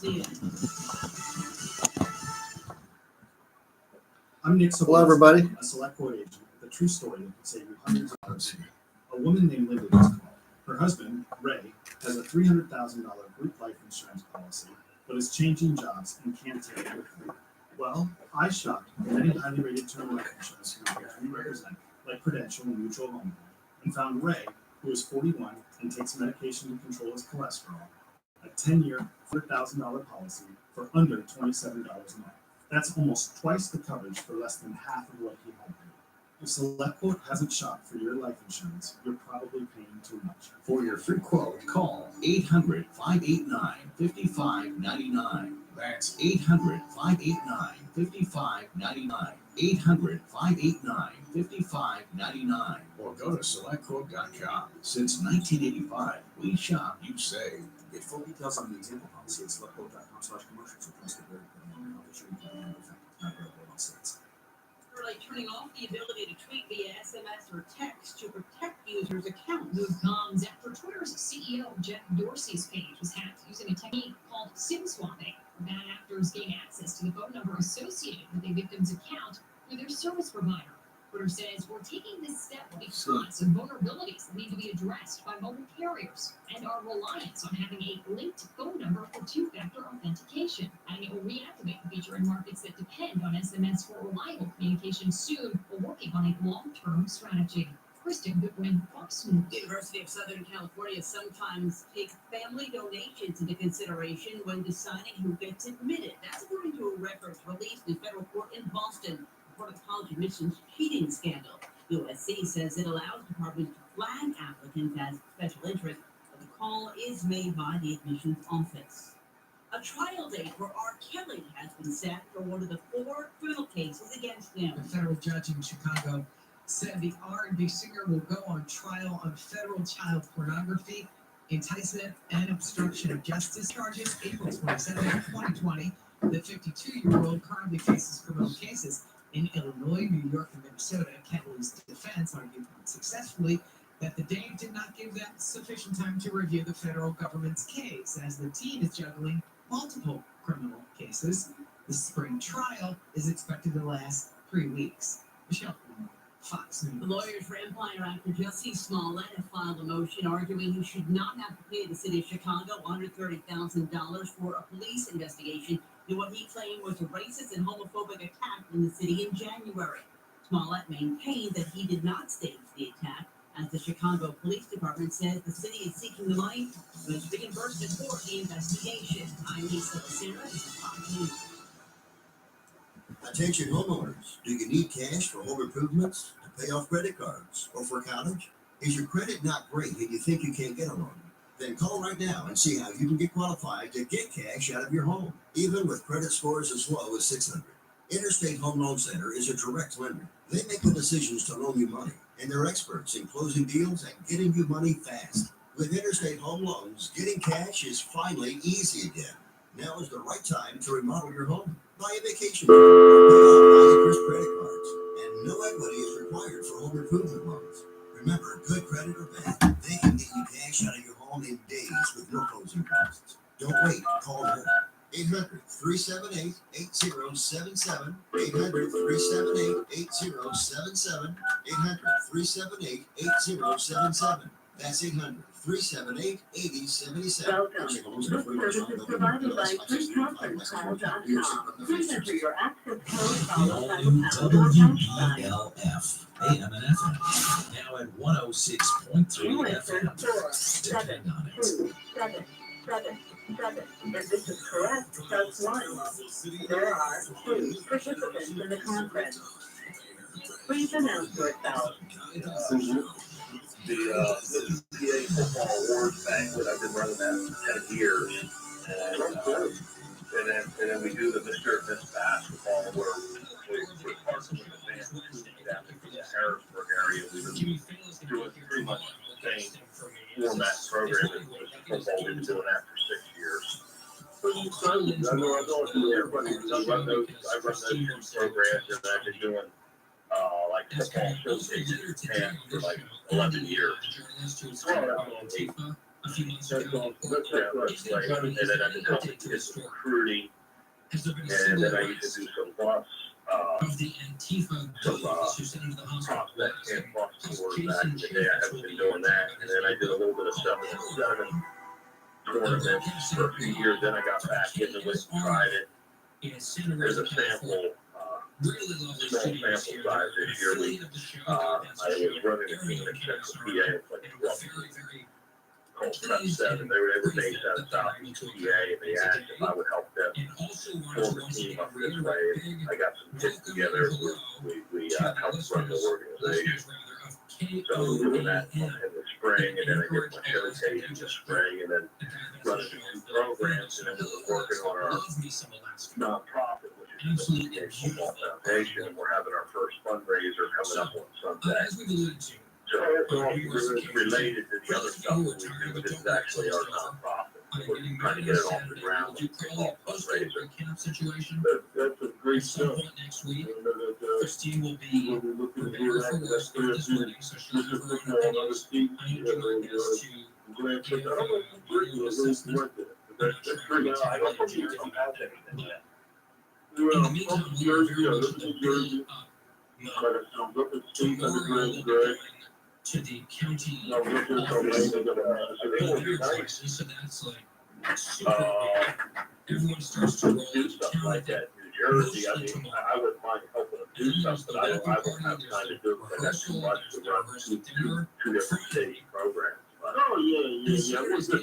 I'm Nick Soboleski. Hello, everybody. A select court agent with a true story that could save you hundreds of dollars. A woman named Linda was called. Her husband, Ray, has a $300,000 group life insurance policy, but is changing jobs and can't take it with him. Well, I shopped many highly rated term life insurance companies we represent, like Prudential and Mutual Home, and found Ray, who is 41 and takes medication to control his cholesterol, a 10-year, $100,000 policy for under $27 a month. That's almost twice the coverage for less than half of what he had paid. If SelectQuote hasn't shopped for your life insurance, you're probably paying too much. For your free quote, call 800-589-5599. That's 800-589-5599. 800-589-5599. Or go to selectquote.com. Since 1985, we shop, you save. Get full details on the example policy at selectquote.com/commercials. Request a very health insurance plan effective not available on states. Like turning off the ability to tweet via SMS or text to protect users' accounts. Move comes after Twitter's CEO Jack Dorsey's page was hacked using a technique called SIM swapping. Bad actors gain access to the phone number associated with a victim's account through their service provider. Twitter says we're taking this step because of vulnerabilities that need to be addressed by mobile carriers and our reliance on having a linked phone number for two-factor authentication. Adding it will reactivate the feature in markets that depend on SMS for reliable communication soon. We're working on a long-term strategy. Kristen Goodwin, Fox News. The University of Southern California sometimes takes family donations into consideration when deciding who gets admitted. That's according to a record released in federal court in Boston. For the college admissions cheating scandal. USC says it allows departments to flag applicants as special interest, but the call is made by the admissions office. A trial date for R. Kelly has been set for one of the 4 criminal cases against him. A federal judge in Chicago said the R&B singer will go on trial on federal child pornography, enticement, and obstruction of justice charges April 27, 2020. The 52-year-old currently faces criminal cases in Illinois, New York, and Minnesota. Kelly's defense argued successfully that the date did not give them sufficient time to review the federal government's case, as the teen is juggling multiple criminal cases. The spring trial is expected to last 3 weeks. Michelle, Fox News. The lawyers for Empire actor Jussie Smollett have filed a motion arguing he should not have to pay the city of Chicago $130,000 for a police investigation into what he claimed was a racist and homophobic attack in the city in January. Smollett maintained that he did not stage the attack, as the Chicago Police Department says the city is seeking the money to be reimbursed for the investigation. I'm Lisa Lucera. This is Fox News. Attention homeowners, do you need cash for home improvements, to pay off credit cards, or for college? Is your credit not great and you think you can't get a loan? Then call right now and see how you can get qualified to get cash out of your home, even with credit scores as low as 600. Interstate Home Loan Center is a direct lender. They make the decisions to loan you money, and they're experts in closing deals and getting you money fast. With Interstate Home Loans, getting cash is finally easy again. Now is the right time to remodel your home, buy a vacation home, or pay off high-interest credit cards. And no equity is required for home improvement loans. Remember, good credit or bad, they can get you cash out of your home in days with no closing costs. Don't wait, call now. 800-378-8077, 800-378-8077, 800-378-8077. That's 800-378-8077. Welcome. This service is provided by freeconferencecall.com. Please enter your access code followed by the pound sign. WELF, AM and FM, now at 106.3 FM. Depend on it. 7. If this is correct, press 1. There are 2 participants in the conference. Please announce yourself. The PA Football Awards banquet. I've been running that for 10 years. And then we do the Mr. and Miss Basketball where we're partnering with the fans down in the Harrisburg area. We've been doing pretty much the same format program as football we've been doing that for 6 years. I run those programs, and I've been doing like football showcases in Japan for like 11 years. a few months That's ago. all, that's right, and then I did help get some recruiting, Has there been a and single then I used to do some bus, of the Antifa dudes who sent into the hospital? prospect and bus tours back in the day. I haven't been doing that, and then I did a little bit of 7-on-7 tournaments for a few years, then I got back into it and tried it. There's a sample, Really lovely small studios sample here. size this year. Affiliate of the show, I that's was running a very team in okay, Central sorry. PA, it's like And we're 12 very, very called Prep 7. They were based out of Southeast PA, and they asked if I would help them and also wanted form to a once team again up this reiterate way. big I got some kids together. We helped run the organization. So we were doing that in the spring, and then I did my showcase in the spring, and then running the 2 programs, and then we were working on our nonprofit, which is the Education Football Foundation, and we're having our first fundraiser coming up on Sunday. As we've alluded to, So it's all related to the other stuff that we do, but it's actually our nonprofit. We're trying to get it off the ground. do probably a post-Labor camp situation That's a at great some stuff. point next week. You know, that, Christine will be we'll be looking to do prepared that, for that's worse fair this too. wedding, so she'll Just have to her put own more on other opinions. feet. I need to do my best to I'm glad to, I don't know, it's worth it. That's pretty, I don't think you can have anything yet. In Well, the meantime, from we are Jersey, very this much is the Jersey, build up but mode. it sounds up, it's steep and Tomorrow it's we'll really be good. going to the county No, this is so office late, I think it would be nice. places, so that's like super big. Everyone starts to roll Do into stuff town. like that in New Jersey, I mean, I wouldn't mind helping them do stuff, but I don't have time to do it, because I got too much to run two different city programs. But, Oh, yeah. It was just,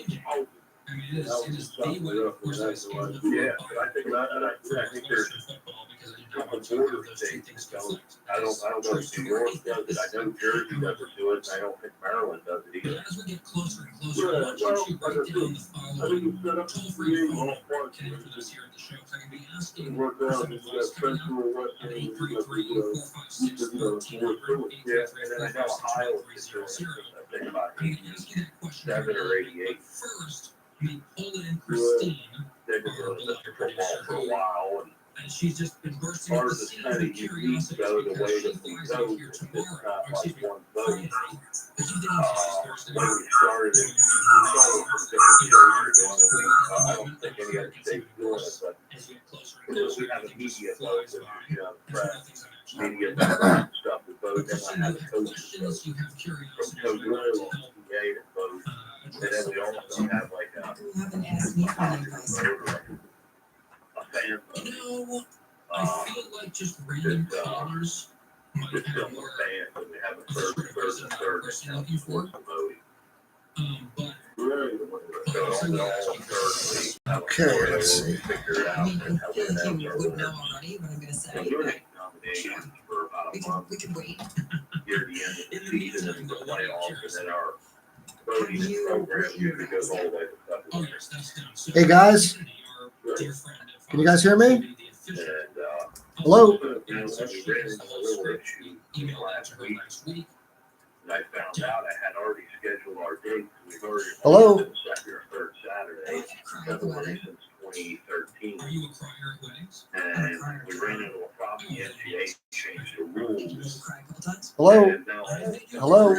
I mean, it is the way, of course, I scale the yeah, football. but I think that, and I think there's Football, because I do a not want to have border those two state, things so conflict. I don't know if New York does it, I know Jersey doesn't do it, and I don't think Maryland does it But either. as we get closer and closer, Yeah, I want you well, to I write just down the I following think it's set up to toll-free be phone all number. parts. Connect with us here at the show, because I can be asking Work for out, some it's advice coming up central, west, at and, 833-456-1300, yeah, and then I know Ohio is doing 833-456-1300. it, I think about I'm going to ask you that question. 7 or But 88. first, let me pull in Christine, They've been doing Mr. Football for a while, and and she's just been bursting part at of the the seams Senate, with you curiosity go the because way she that we flies go, out here it's tomorrow, not or excuse like me, one vote. Friday. The key thing is Thursday. When we started it, we started from different states are doing it. I don't think any other state's doing it, but As you get closer and closer, we have a everything just media flies vote, by. you know, That's one press, of the things I'm actually. media background stuff to vote, But then Christine, I you have have coaches vote. questions, you have From curiosity. Coach Royal on PA to vote, and then we also have like You haven't asked me for any advice. a fan vote. You know, I feel like just random just, callers might Just have film more, the fans, and we have a third, looking for. voting. But Okay, let's see. Figure it I out mean, and I how feel we like have you our would know winners. already, but I'm gonna say, And we're making nominations for about a month we can wait. near the end of the season and the playoffs, and then our voting Have you program written usually goes all the way to oh February. yes, that's done. So Hey, guys. our dear friend at Can you guys hear me? Fox will be the official And, Hello? you know, when we ran into a little issue email that last to her week, last week. and I found out I had already scheduled our dates. We've already. Hello? been the second or third Saturday, Cry at the February wedding. since 2013. Are you a crier at weddings? And we ran into a problem. The NCAA changed the You rules. cry a couple times. Hello? And now Hello?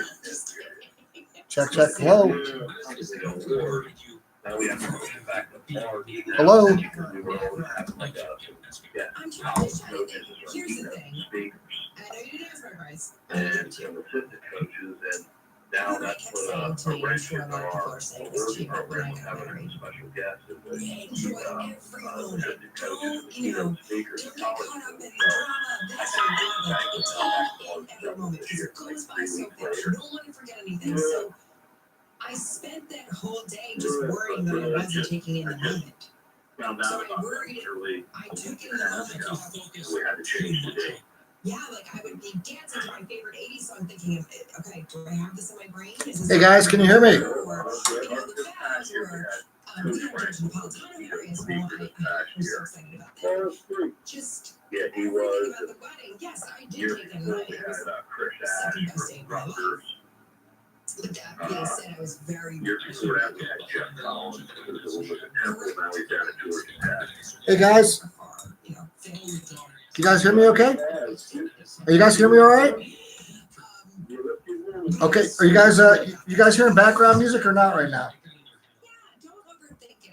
Check, check. Hello? Now we have to push it back to March. Hello? Because we were always having like a, yeah, I'm college trying to coaches or, Here's you the know, thing. speakers I know you didn't ask for advice. and some assistant coaches, and now that's put a wrench in our award program with having a special guest and the Enjoy every moment. assistant coaches and the Don't, you know, keynote speakers don't and get college caught up in coaches. the So drama, I this think or it's back to that. Take every moment this because year, it like goes by 3 so weeks fast. later. You don't want to forget anything. So I spent that whole day just worrying that I wasn't taking in the moment. Found So out I about worried- that early. I took it in the moment. We had to change the date. Yeah, like I would be dancing to my favorite 80s song thinking, okay, do I have this in my brain? Is this Hey guys, can you hear me? Or, you know, the Cavs or we had George Napolitano area, so I was so excited about that. Just Yeah, he everything was. about the wedding. Yes, I did Years take it in before mind. we It had was Chris second Ash best from day of my life. Rutgers. With that being said, I was very Years before that, we had Jeff Collins, who was a little bit of Temple, now he's down at Georgia Tech. Hey guys, you know, you guys hear me okay? Are you guys hear me all right? Okay, are you guys hearing background music or not right now?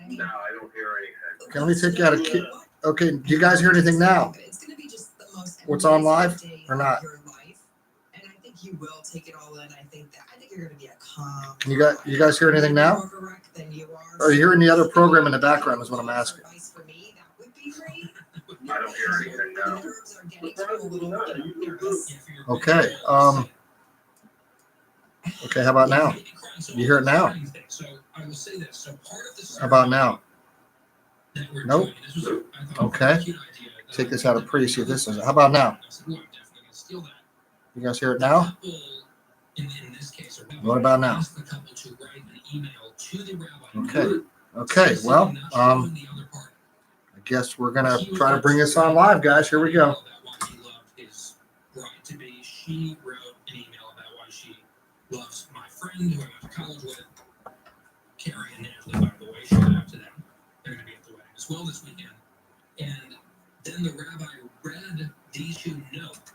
No, I don't hear anything. Okay, let me take you out of key. Okay, do you guys hear anything now? It's gonna be just the most What's on live amazing day or of not? your life. And I think you will take it all in. I think you're gonna be a calm. Can you guys hear anything now? More correct than you are. Or are you hearing the other program in the background is what I'm asking. Advice for me, that would be great. I don't hear anything now. The nerves are getting to a little nervous. Okay. Okay, how about now? You hear it now? How about now? Nope. Okay. Take this out of pre, see if this is. How about now? You guys hear it now? What about now? Okay. Okay. Well, I guess we're gonna try to bring this on live, guys. Here we go. She wrote an email about why she loves my friend who I went to college with, Carrie and Natalie, by the way. Shout out to them. They're going to be at the wedding as well this weekend. And then the rabbi read Dishu note.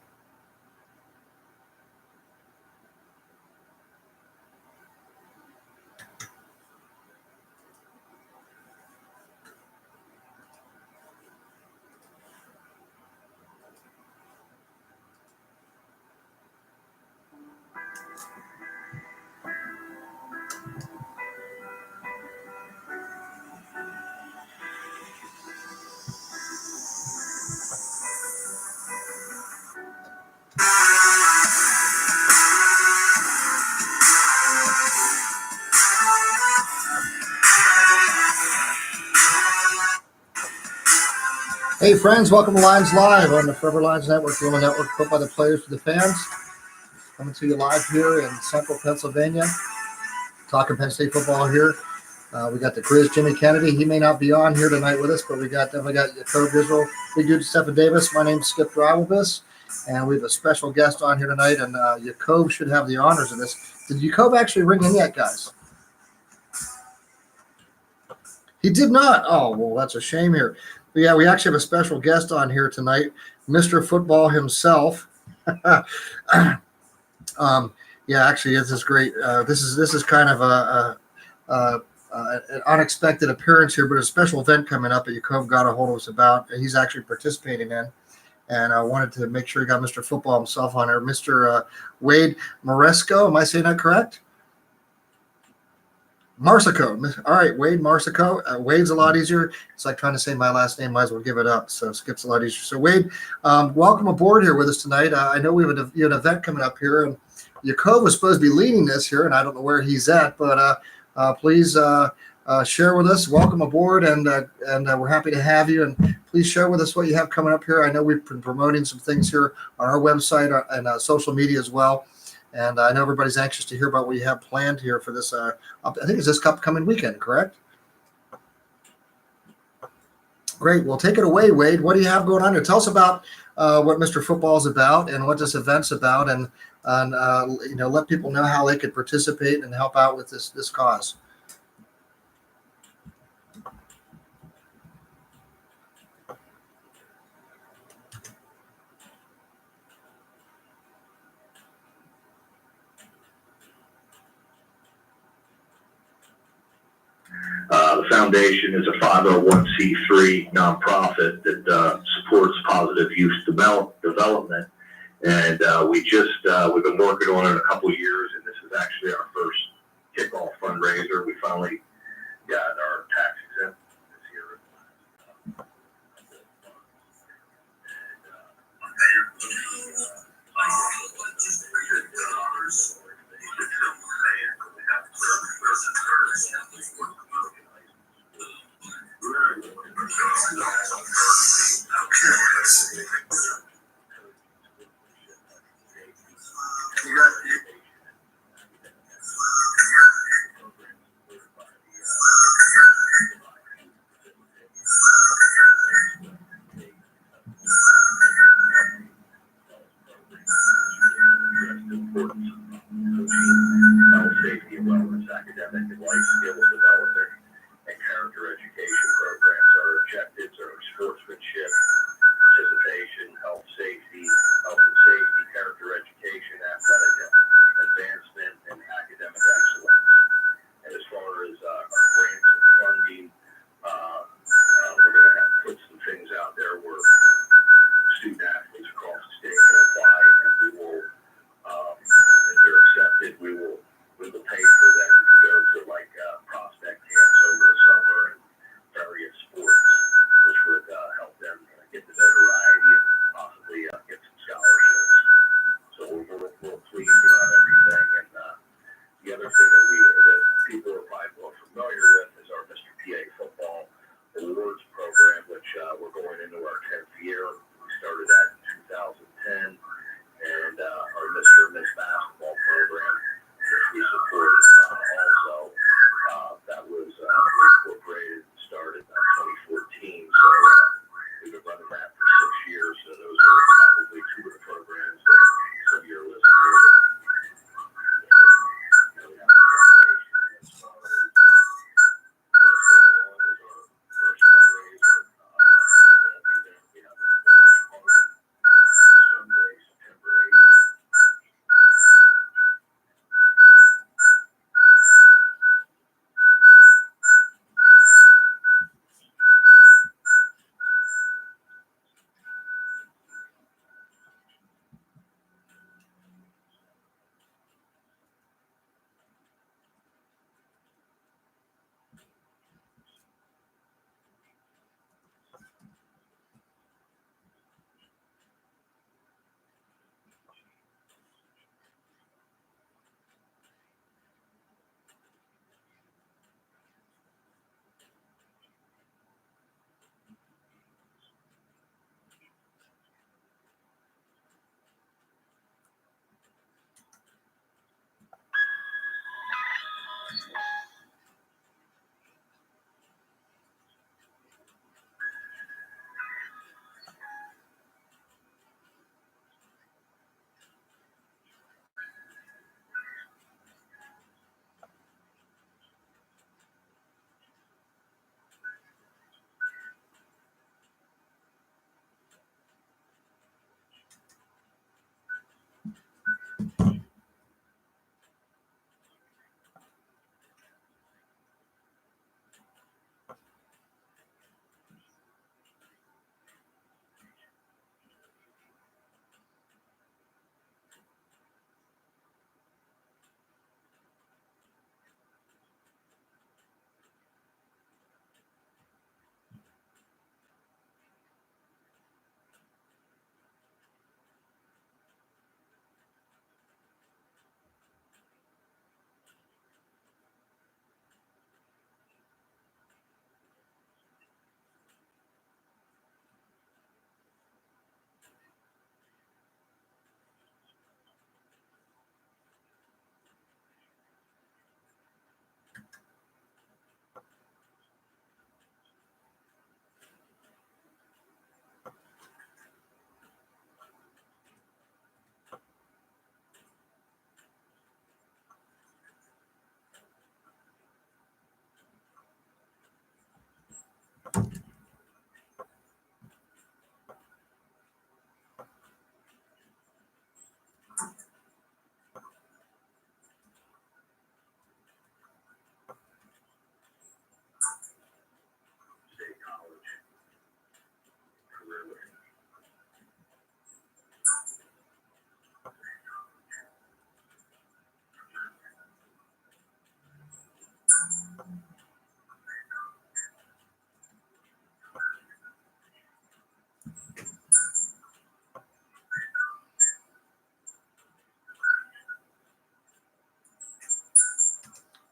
Hey, friends, welcome to Lions Live on the Forever Lions Network, the only network put by the players for the fans. Coming to you live here in central Pennsylvania, talking Penn State football here. We got the Grizz, Jimmy Kennedy. He may not be on here tonight with us, but we definitely got Jacob Israel, Big Dude Stephen Davis. My name's Skip Drivelbus, and we have a special guest on here tonight, and Jacob should have the honors of this. Did Jacob actually ring in yet, guys? He did not. Oh, well, that's a shame here. But yeah, we actually have a special guest on here tonight, Mr. Football himself. Yeah, actually, this is great. This is kind of an unexpected appearance here, but a special event coming up that Jacob got a hold of us about. He's actually participating in, and I wanted to make sure he got Mr. Football himself on here, Mr. Wade Maresco. Am I saying that correct? Marsico. All right, Wade Marsico. Wade's a lot easier. It's like trying to say my last name. Might as well give it up. So Skip's a lot easier. So Wade, welcome aboard here with us tonight. I know we have an event coming up here, and Jacob was supposed to be leading this here, and I don't know where he's at, but please share with us. Welcome aboard, and we're happy to have you. And please share with us what you have coming up here. I know we've been promoting some things here on our website and social media as well. And I know everybody's anxious to hear about what you have planned here for this. I think it's this upcoming weekend, correct? Great. Well, take it away, Wade. What do you have going on here? Tell us about what Mr. Football is about and what this event's about, and let people know how they could participate and help out with this cause. The foundation is a 501c3 nonprofit that supports positive youth development, and we've been working on it a couple of years, and this is actually our first kickoff fundraiser. We finally got our tax exempt this year. Health, safety, and wellness, academic and life skills development, and character education programs. Our objectives are sportsmanship, participation, health and safety, character education, athletic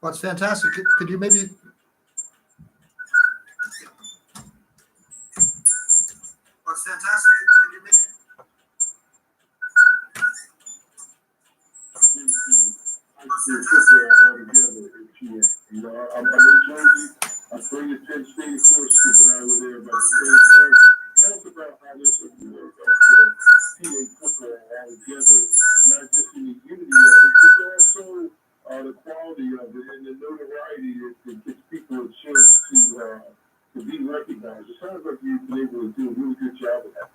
Well, it's fantastic. Could you maybe? Well, it's fantastic. Could you maybe? I still football altogether in PA. You know, I'm in Jersey. I bring the Penn State, of course, skipping out over there, but at the same time, tell us about how this will work up to PA football altogether, not just in the unity of it, but also the quality of it and the notoriety that gives people a chance to be recognized. It sounds like you've been able to do a really good job of that.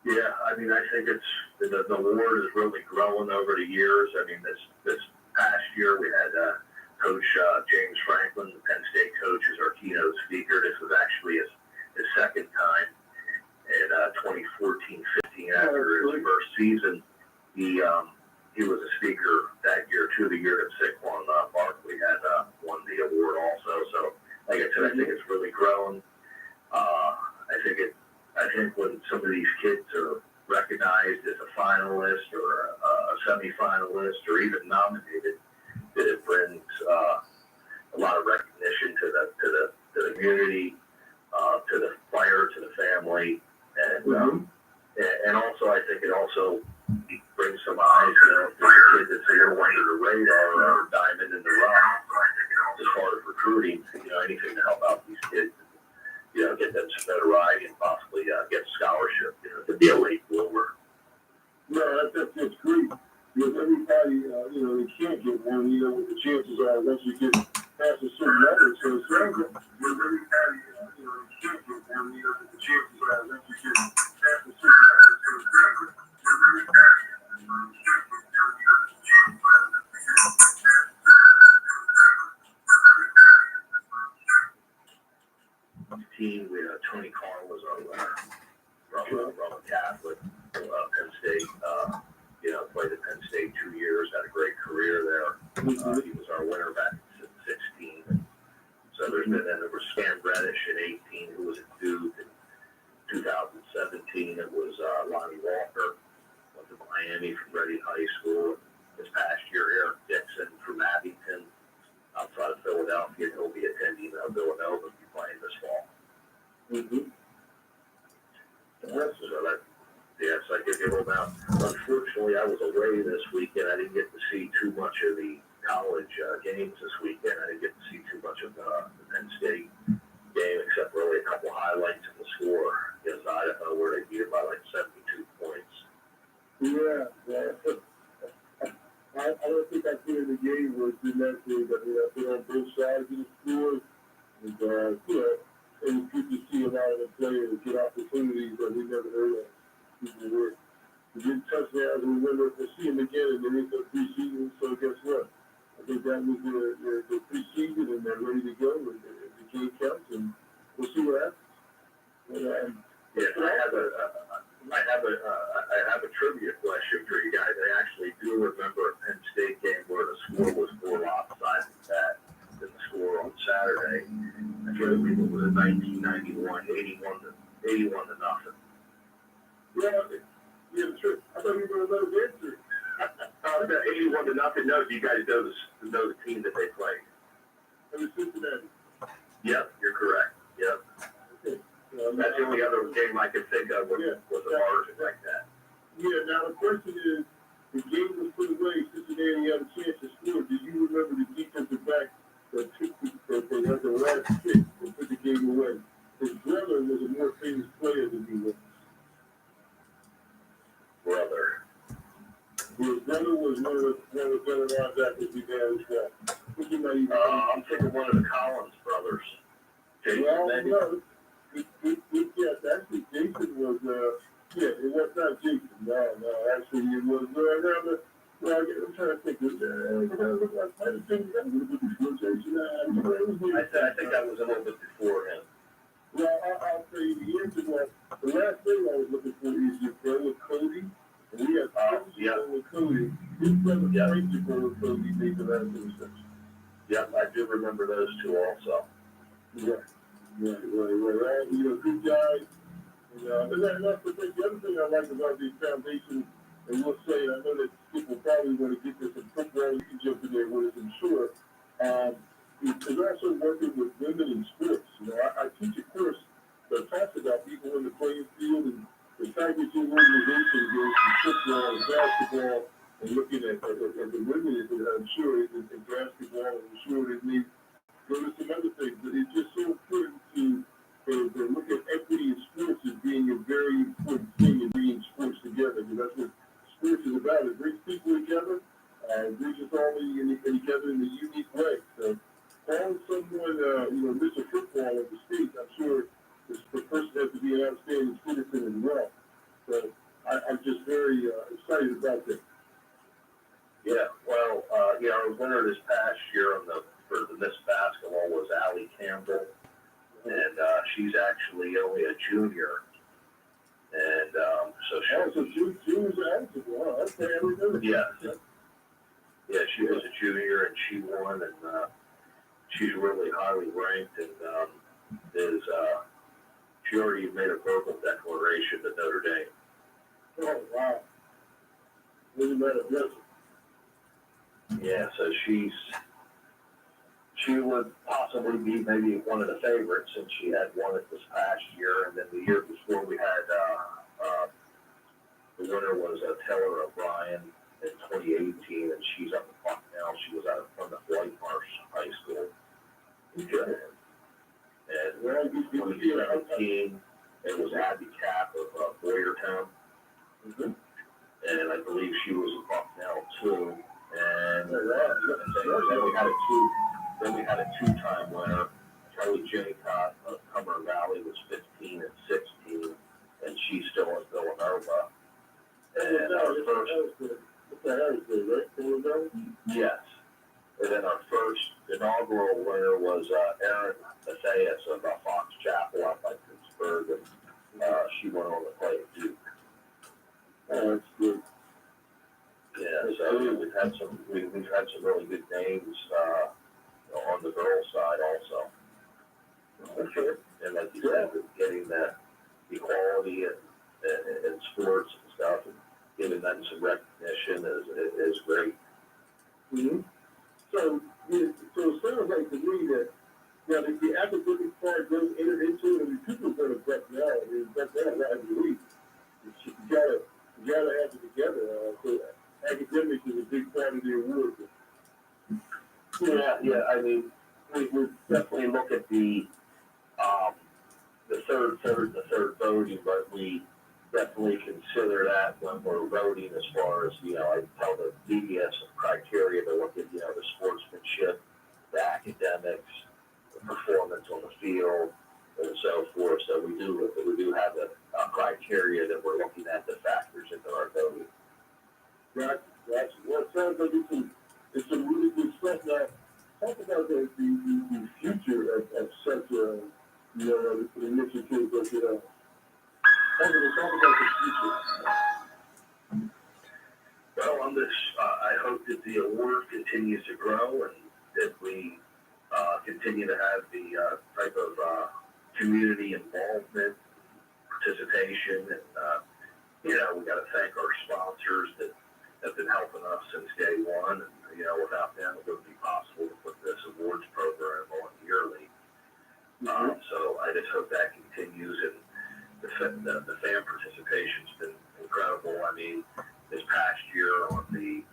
Yeah, I mean, I think it's the award is really growing over the years. I mean, this past year we had Coach James Franklin, the Penn State coach, as our keynote speaker. This was actually his second time in 2014-15 after his first season. He was a speaker that year too. The year that Saquon Barkley had won the award also. So, like I said, I think it's really grown. I think when some of these kids are recognized as a finalist or a semi-finalist or even nominated, that it brings a lot of recognition to the community, to the player, to the family, and also I think it also brings some eyes, you know, to the kid that's a little under the radar or diamond in the rough as far as recruiting, you know, anything to help out these kids. You know, get them some notoriety and possibly get a scholarship, you know, to be a late bloomer. No, that's great. Because everybody, you know, they can't get one, you know, what the chances are once you get past a certain level. So it sounds like everybody, you know, they can't get one, you know, what the chances are once you get past a certain level. So it sounds like everybody, you know, they can't get one, you know, what the chances are once you get past a certain level. Team, we Tony Carr was our winner from Roman Catholic, Penn State. You know, played at Penn State 2 years, had a great career there. He was our winner back in 16. So there was Stan Reddish in 18, who was at Duke. In 2017, it was Lonnie Walker, went to Miami from Reading High School. This past year, Eric Dixon from Abington, outside of Philadelphia. He'll be attending Villanova, be playing this fall. Yes, I did give them out. Unfortunately, I was away this weekend. I didn't get to see too much of the college games this weekend. I didn't get to see too much of the Penn State game, except really a couple highlights in the score against Idaho, where they beat it by like 72 points. Yeah. I don't think I put in the game was in that game. I mean, I put on both sides of the score. And, you know, it was good to see a lot of the players get opportunities that we never heard of. We didn't touch that. We remember to see them again, and there is no preseason. So guess what? I think that was the preseason, and they're ready to go. And the game counts, and we'll see what happens. But, I have a trivia question for you guys. I actually do remember a Penn State game where the score was more lopsided than the score on Saturday. I can't believe it was in 1991, 81 to nothing. Yeah, sure. I thought you were going to let us answer. 81 to nothing. No, you guys know the team that they played. It was Cincinnati. Yep, you're correct. Yep. Okay. That's the only other game I could think of was a margin like that. Yeah, now the question is, the game was put away, Cincinnati had a chance to score. Do you remember the defensive back that they had the last pick and put the game away? His brother was a more famous player than he was. Brother. His brother was one of the better linebackers we had as well. I'm thinking one of the Collins brothers. Jason, no. Yes, actually, Jason was, it was not Jason. No, actually, it was, I'm trying to think of I think I was a little bit before him. Well, I'll tell you the answer was, the last thing I was looking for is your brother Cody. And we had with Cody. His brother Frank to go with Cody made the last interception. Yeah, I do remember those two also. Yeah. Right. You know, good guys. And that's the thing. The other thing I like about these foundations, and we'll say, I know that people probably want to get this in football, you can jump in there with us, I'm sure. is also working with women in sports. I teach a course that talks about people in the playing field and the packaging organization goes from football and basketball and looking at the women, I'm sure, in basketball, I'm sure they may go to some other things, but it's just so important to look at equity in sports as being a very important thing in bringing sports together, because that's what sports is about. It brings people together, brings us all together in a unique way. So calling someone, Mr. Football of the state, I'm sure the person has to be an outstanding citizen as well. So I'm just very excited about that. Yeah, well, our winner this past year for the Miss Basketball was Allie Campbell, and she's actually only a junior, and so she was eligible. Okay, I remember. Yeah, she was a junior, and she won, and she's really highly ranked, and she already made a verbal declaration to Notre Dame. Oh wow! Really made a blessing. Yeah, so she would possibly be maybe one of the favorites, since she had won it this past year, and then the year before we had the winner was Taylor O'Brien in 2018, and she's up in Bucknell. She was out from the White Marsh High School. Okay. And in 2017, it was Abby Cap of Boyertown. Mm-hmm. And I believe she was in Bucknell too. And then we had a two-time winner. Kelly Jaycott of Cumberland Valley was 15 and 16, and she's still in Villanova. And our first, yes. And then our first inaugural winner was Erin Matthias of Fox Chapel out by Pittsburgh, and she went on to play at Duke. That's good. Yeah, so we've had some really good names on the girls' side also. Okay. And like you said, getting that equality in sports and stuff, and giving them some recognition is great. Mm-hmm. So it sounds like to me that the academic part goes into it, and the people going to Bucknell. Bucknell, I believe, you gotta have it together. So academics is a big part of the award. Yeah. I mean, we definitely look at the third voting, but we definitely consider that when we're voting as far as, I tell the DBS criteria to look at, the sportsmanship, the academics, the performance on the field, and so forth. So we do have a criteria that we're looking at that factors into our voting. Right. Well, it sounds like it's some really good stuff. Now, talk about the future of such a, initiative that, talk about the future. Well, I hope that the award continues to grow, and that we continue to have the type of community involvement, participation, and we got to thank our sponsors that have been helping us since day one. And without them, it wouldn't be possible to put this awards program on yearly. So I just hope that continues, and the fan participation's been incredible. I mean, this past year on the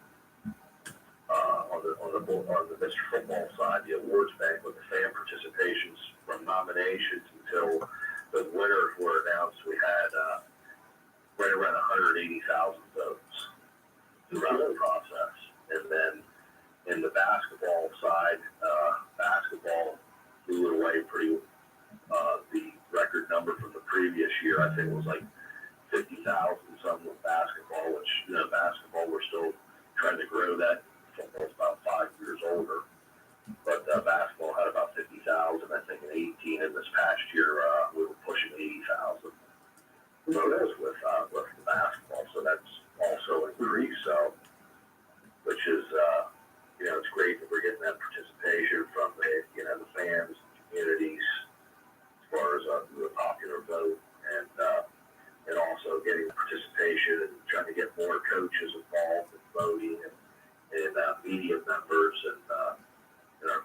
Mr. Football side, the awards banquet, the fan participations from nominations until the winners were announced, we had right around 180,000 votes throughout the process. And then in the basketball side, basketball blew away the record number from the previous year. I think it was like 50,000 something with basketball, which, basketball, we're still trying to grow that. Football's about 5 years older, but basketball had about 50,000, I think, in 18, and this past year we were pushing 80,000 voters with the basketball, so that's also increased. So, which is, it's great that we're getting that participation from the fans, communities, as far as the popular vote, and also getting participation and trying to get more coaches involved in voting, and media members, and our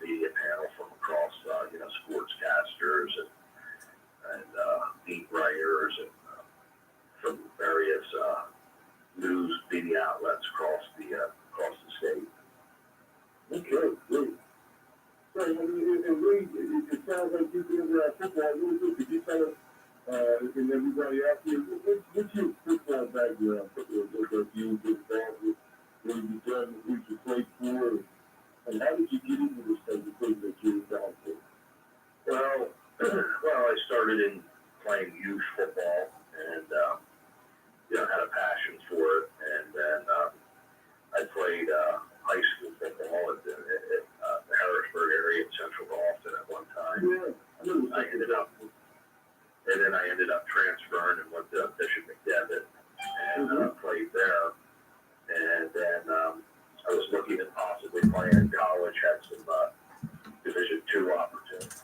football, really quick, could you tell us, and everybody out here, what's your football background that you was involved with, what you done, who you played for, and how did you get into this type of thing that you're involved with? Well, I started in playing youth football and, had a passion for it. And then I played high school football at the Harrisburg area in Central Boston at one time. Yeah. I ended up transferring and went to Bishop McDevitt and played there. And then I was looking at possibly playing in college, had some Division II opportunities.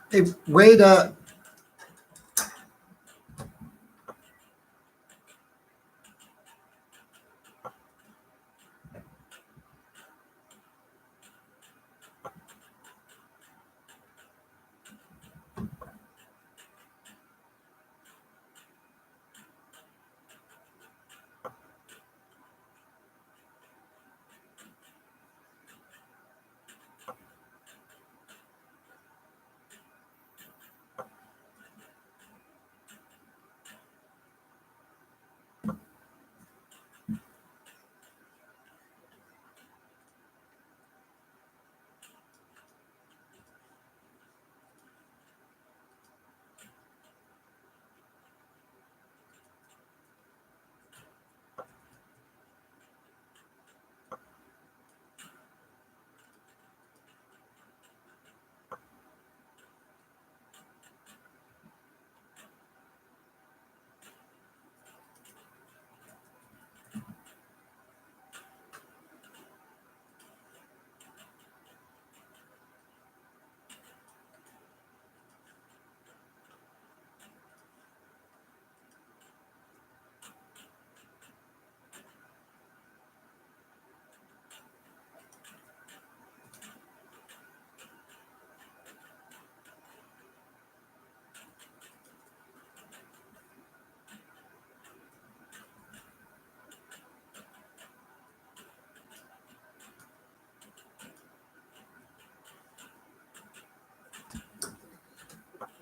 Hey, Wade,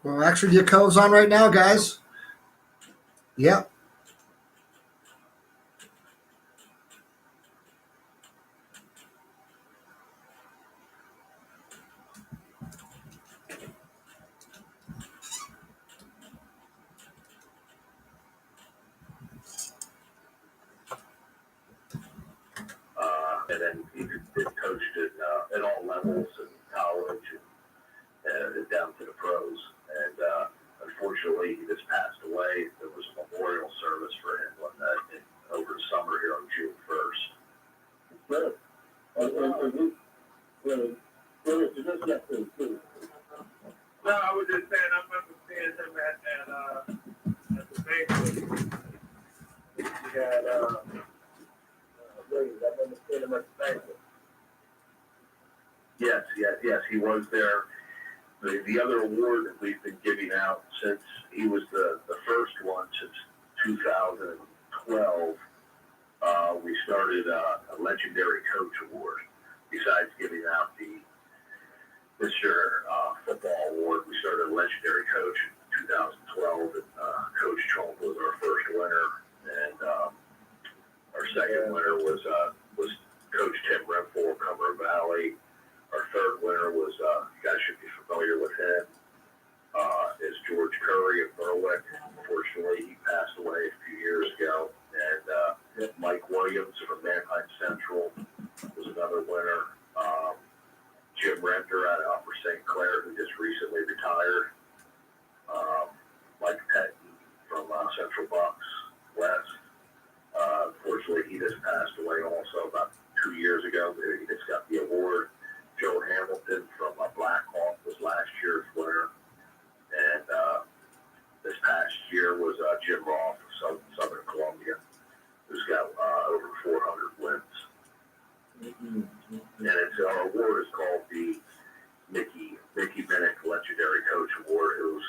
well, actually, your code's on right now, guys. Yep. And then he coached at all levels in college and down to the pros. And unfortunately, he just passed away. There was a memorial service for him over the summer here on June 1st. Good. No, I was just saying, I remember seeing him at the banquet. He had, Yes, he was there. The other award that we've been giving out since he was the first one since 2012, we started a legendary coach award. Besides giving out the Mr. Football award, we started a legendary coach in 2012, and Coach Chomp was our first winner, and our second winner was Coach Tim Renfro, Cumberland Valley. Our third winner was, you guys should be familiar with him, is George Curry of Berwick. Unfortunately, he passed away a few years ago. And Mike Williams from Manheim Central was another winner. Jim Renter out of Upper St. Clair, who just recently retired. Mike Petton from Central Bucks West. Unfortunately, he just passed away also about 2 years ago. He just got the award. Joe Hamilton from Blackhawk was last year's winner. And this past year was Jim Roth of Southern Columbia, who's got over 400 wins. And it's our award is called the Mickey Bennett Legendary Coach Award, who's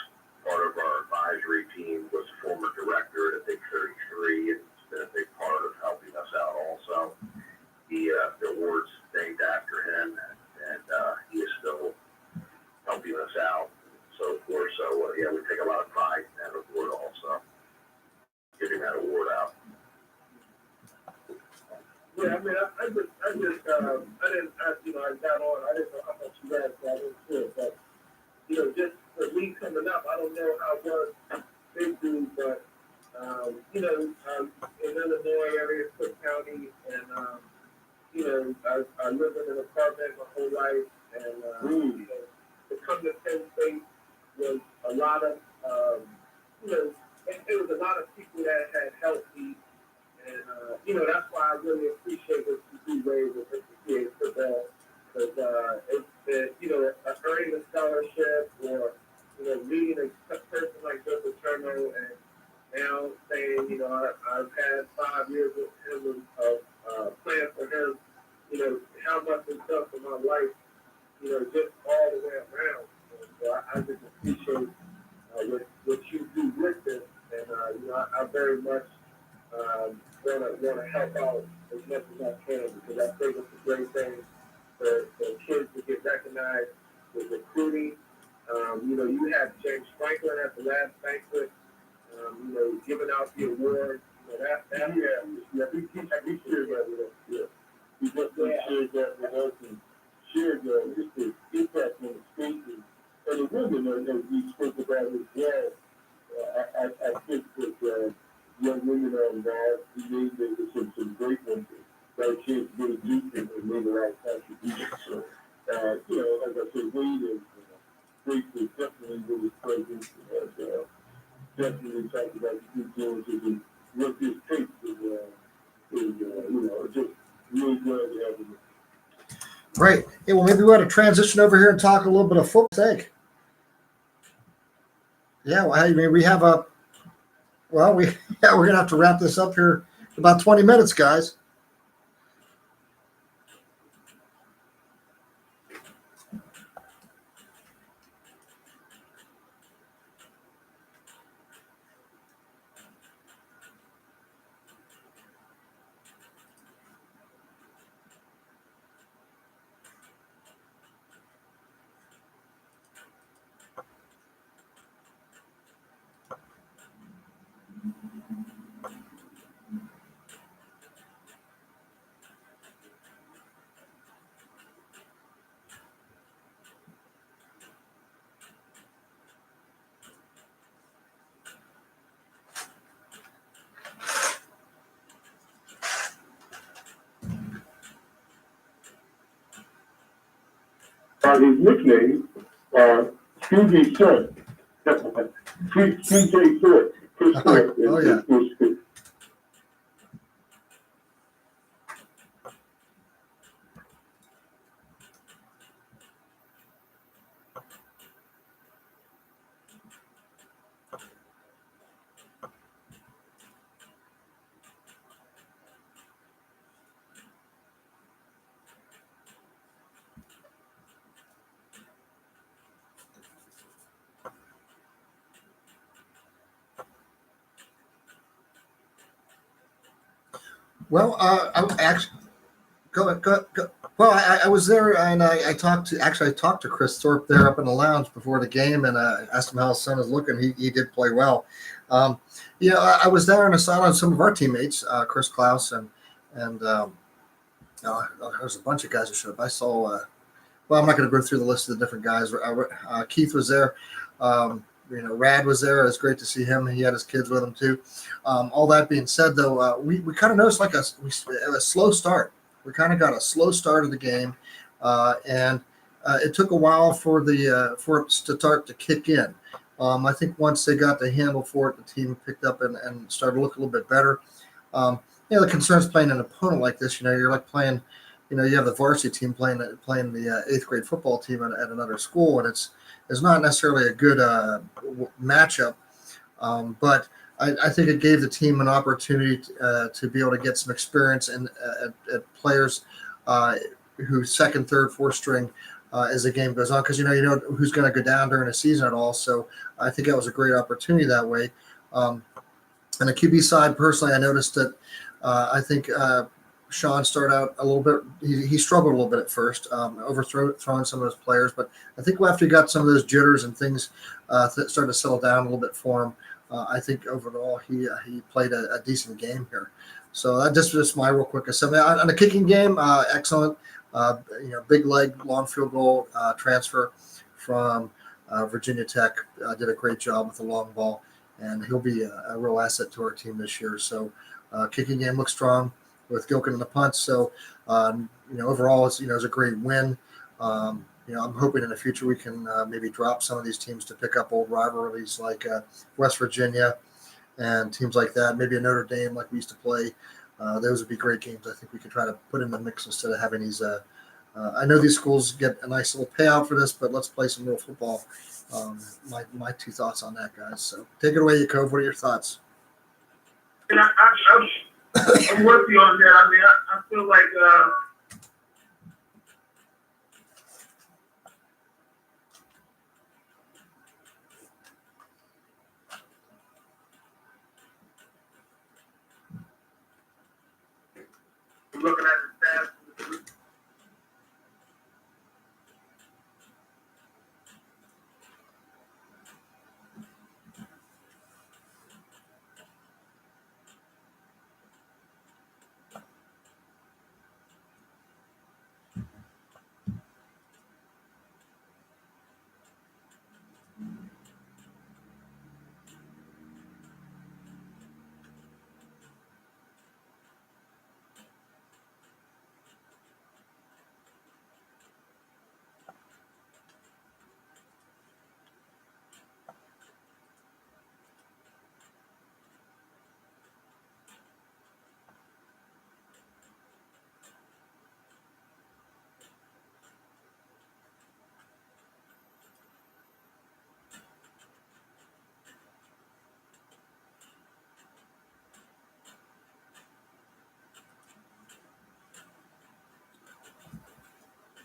part of our advisory team, was former director at Big 33, and has been a big part of helping us out also. The award's named after him, and he is still helping us out and so forth. So, yeah, we take a lot of pride in that award also, giving that award out. Yeah, I mean, I didn't, I got on, I didn't know how much you guys got into it, but, just for me coming up, I don't know how much they do, but, in Illinois area, Cook County, and, I lived in an apartment my whole life, and, to come to Penn State was a lot of, it was a lot of people that had helped me. And, that's why I really appreciate what you do, Ray, with NCAA football. Because earning a scholarship or, meeting a person like Joseph Turno and now saying, I've had 5 years with him of playing for him, how much it's done for my life, just all the way around. And so I just appreciate what you do with this. And, I very much want to help out as much as I can, because I think it's a great thing for kids to get recognized with recruiting. You had James Franklin at the last banquet, giving out the award. We shared that with us. Yeah. We just shared that with us and shared just the impact on the spaces. And the women, as we spoke about as well, I think that young women are involved. We made some great ones. Got a chance to really do things and made a lot of contributions. So, like I said, Wade is great to definitely with his presence. And, definitely talked about the influences and what this takes is just really glad to have him. Great. Yeah, well, maybe we ought to transition over here and talk a little bit of football. Yeah, well, I mean, we have we're going to have to wrap this up here in about 20 minutes, guys. His nickname, PJ Short. PJ Short. Oh, yeah. Well, I actually go. Well, I was there and I talked to Chris Thorpe there up in the lounge before the game, and I asked him how his son is looking. He did play well. I was there and I saw some of our teammates, Chris Klaus and there's a bunch of guys who showed up. I saw. Well, I'm not going to go through the list of the different guys. Keith was there. Rad was there. It was great to see him. He had his kids with him too. All that being said, though, we kind of noticed a slow start. We kind of got a slow start of the game, and it took a while for it to start to kick in. I think once they got the handle for it, the team picked up and started to look a little bit better. The concerns playing an opponent like this, you're like playing, you have the varsity team playing the eighth grade football team at another school, and it's not necessarily a good matchup. But I think it gave the team an opportunity to be able to get some experience and at players who second, third, fourth string as the game goes on, because you know who's going to go down during the season at all. So I think that was a great opportunity that way. On the QB side, personally, I noticed that I think Sean started out a little bit. He struggled a little bit at first, overthrowing some of his players. But I think after he got some of those jitters and things started to settle down a little bit for him, I think overall he played a decent game here. So that just my real quick assessment. On the kicking game, excellent. Big leg, long field goal transfer from Virginia Tech. Did a great job with the long ball, and he'll be a real asset to our team this year. So kicking game looks strong with Gilkin in the punt. So overall, it's a great win. I'm hoping in the future we can maybe drop some of these teams to pick up old rivalries like West Virginia and teams like that. Maybe a Notre Dame like we used to play. Those would be great games. I think we could try to put in the mix instead of having these. I know these schools get a nice little payout for this, but let's play some real football. My two thoughts on that, guys. So take it away, Yakov. What are your thoughts? And I'm with you on that. I mean, I feel like looking at the stats.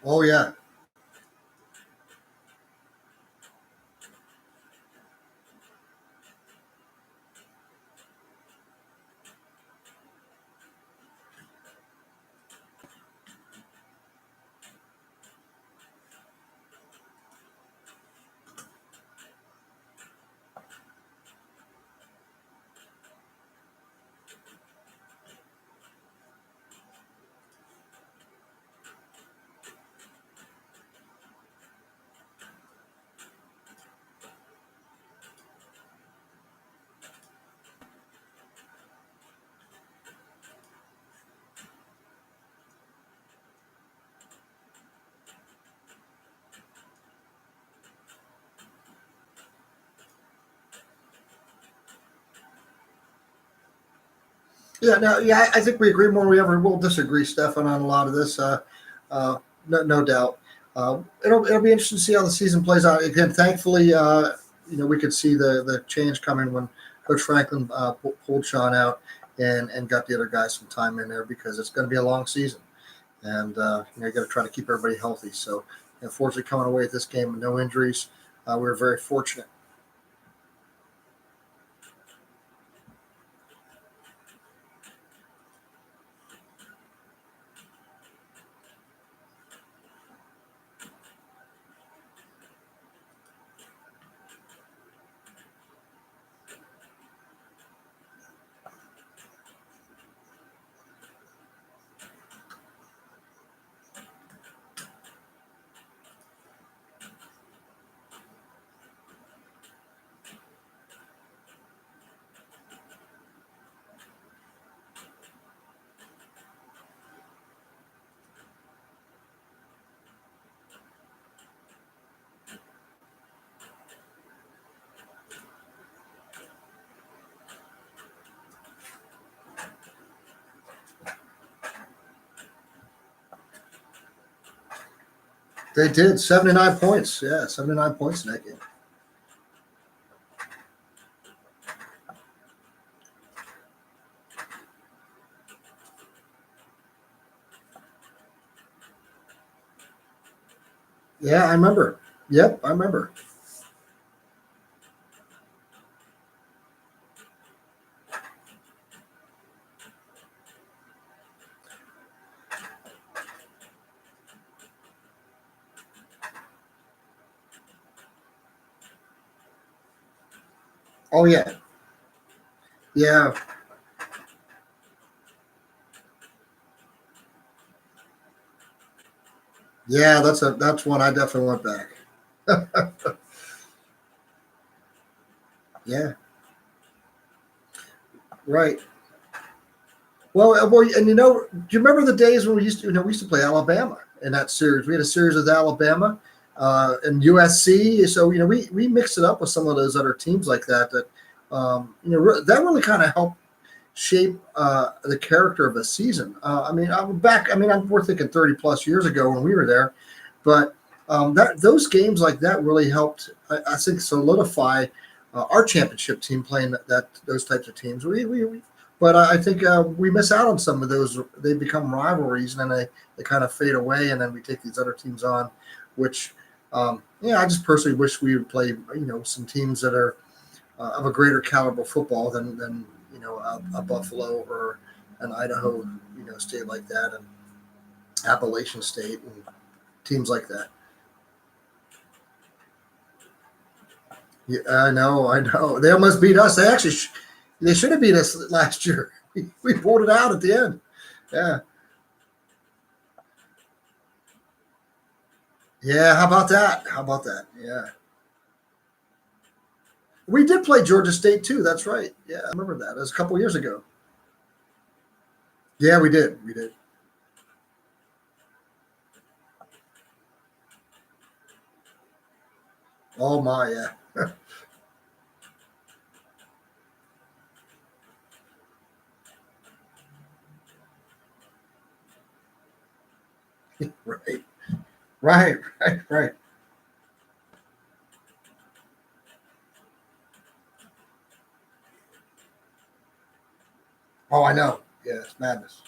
Oh yeah. I think we agree more than we ever will disagree, Stefan, on a lot of this. No doubt. It'll be interesting to see how the season plays out. Again, thankfully, we could see the change coming when Coach Franklin pulled Sean out and got the other guys some time in there, because it's going to be a long season, and you got to try to keep everybody healthy. So, fortunately, coming away with this game with no injuries, we were very fortunate. They did 79 points. Yeah, 79 points in that game. Yeah, I remember. Yep, I remember. Oh yeah, yeah, yeah. That's one I definitely went back. Yeah, right. Well, and do you remember the days when we used to play Alabama in that series? We had a series with Alabama and USC. So we mixed it up with some of those other teams like that. That really kind of helped shape the character of a season. I'm back. We're thinking 30 plus years ago when we were there, but those games like that really helped. I think solidify our championship team playing those types of teams. But I think we miss out on some of those. They become rivalries, and then they kind of fade away, and then we take these other teams on, which, I just personally wish we would play, some teams that are of a greater caliber football than a Buffalo or an Idaho, state like that, and Appalachian State and teams like that. Yeah, I know. They almost beat us. They actually they should have beat us last year. We pulled it out at the end. Yeah. Yeah. How about that? Yeah. We did play Georgia State too. That's right. Yeah, I remember that. It was a couple years ago. Yeah, we did. We did. Oh my, yeah. Right. Right. Oh, I know. Yeah, it's madness.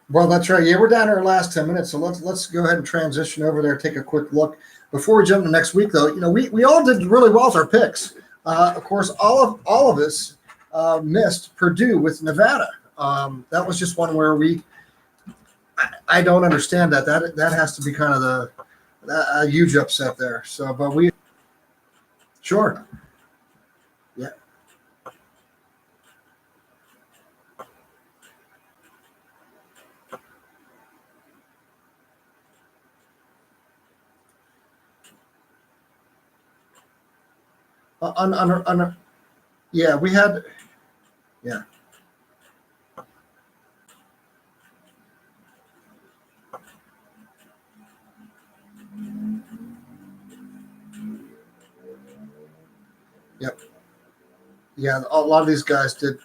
Well, that's right. Yeah, we're down to our last 10 minutes, so let's go ahead and transition over there. Take a quick look before we jump to next week. Though, we all did really well with our picks. Of course, all of us missed Purdue with Nevada. That was just one where I don't understand that. That has to be kind of a huge upset there. So, but sure. Yeah. Yeah, we had. Yeah. Yep. Yeah, a lot of these guys did.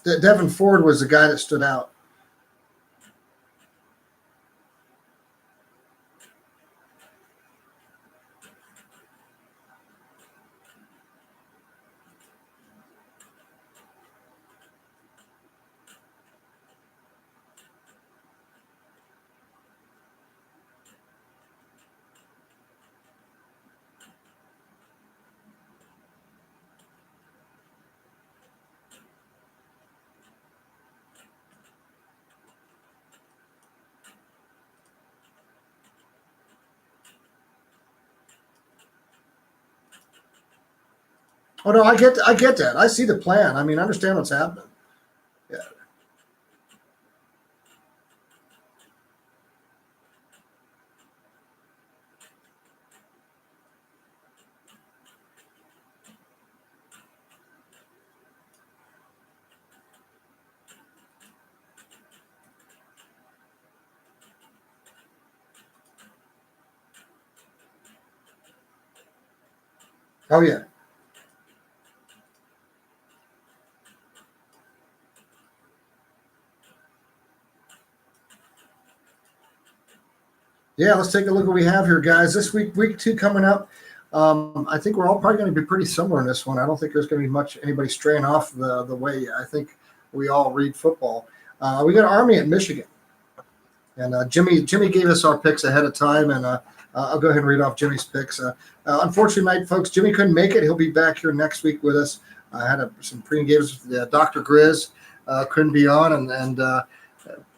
Devin Ford was the guy that stood out. Oh no, I get that. I see the plan. I understand what's happening. Yeah. Oh yeah. Yeah, let's take a look at what we have here, guys. This week 2 coming up. I think we're all probably going to be pretty similar in this one. I don't think there's going to be much anybody straying off the way I think we all read football. We got Army at Michigan, and Jimmy gave us our picks ahead of time, and I'll go ahead and read off Jimmy's picks. Unfortunately, folks, Jimmy couldn't make it. He'll be back here next week with us. I had some pre-games with Dr. Grizz, couldn't be on,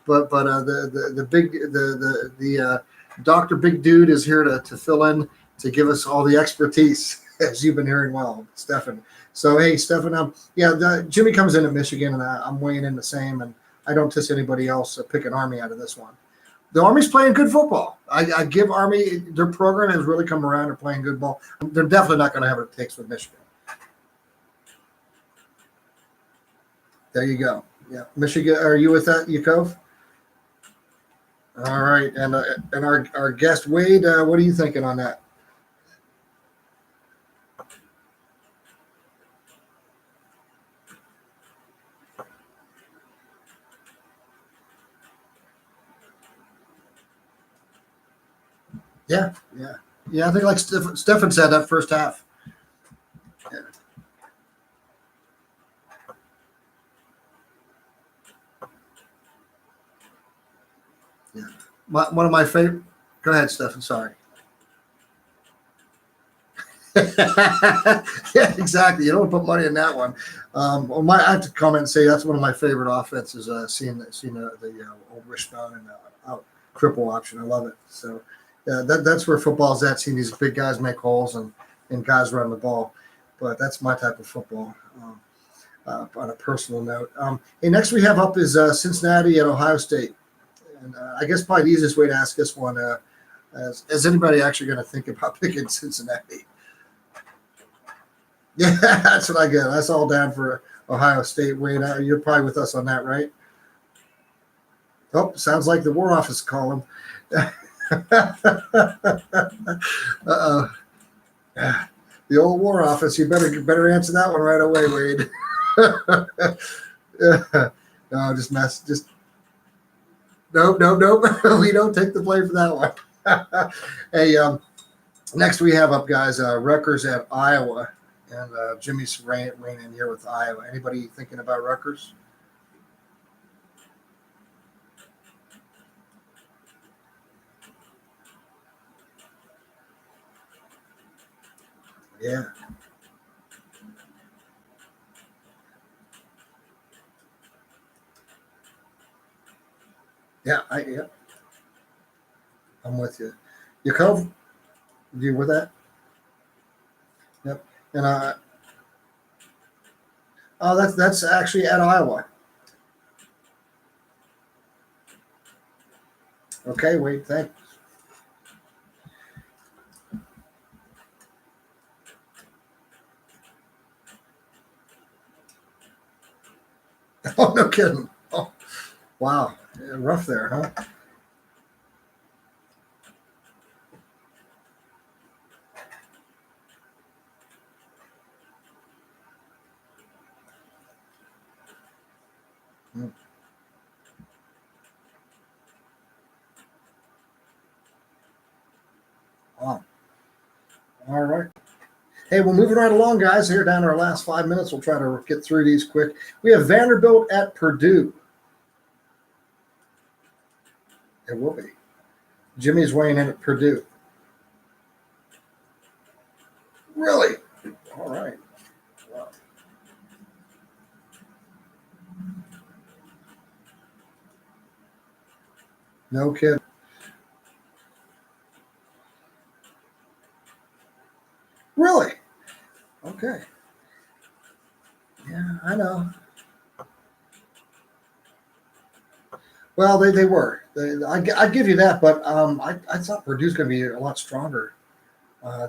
but the Dr. Big Dude is here to fill in, to give us all the expertise, as you've been hearing well, Stefan. So, hey, Stefan, Jimmy comes in at Michigan, and I'm weighing in the same, and I don't test anybody else picking Army out of this one. The Army's playing good football. I give Army, their program has really come around. They're playing good ball. They're definitely not going to have what it takes with Michigan. There you go. Yeah, Michigan, are you with that, Yakov? All right, and our guest, Wade, what are you thinking on that? Yeah. I think like Stefan said, that first half. Yeah. One of my favorite. Go ahead, Stefan. Sorry. Yeah, exactly. You don't put money in that one. I have to comment and say that's one of my favorite offenses. Seeing the old Wishbone and out triple option. I love it. So. That's where football's at, seeing these big guys make holes and guys run the ball. But that's my type of football on a personal note. Hey, next we have up is Cincinnati at Ohio State. And I guess probably the easiest way to ask this one, is anybody actually going to think about picking Cincinnati? Yeah, that's what I get. That's all down for Ohio State. Wayne, you're probably with us on that, right? Oh, sounds like the War Office calling. Uh-oh. The old War Office. You better answer that one right away, Wade. No, just nope. We don't take the blame for that one. Hey, next we have up, guys, Rutgers at Iowa, and Jimmy's reigning in here with Iowa. Anybody thinking about Rutgers? Yeah. Yeah, I'm with you. Yakov, you with that? Yep. And that's actually at Iowa. Okay, wait, thanks. Oh, no kidding. Oh, wow. Yeah, rough there, huh? Wow. All right. Hey, we're moving right along, guys. Here down to our last 5 minutes. We'll try to get through these quick. We have Vanderbilt at Purdue. It will be. Jimmy's weighing in at Purdue. Really? All right. Wow. No kidding. Really? Okay. Yeah, I know. Well, they were. I give you that, but I thought Purdue's going to be a lot stronger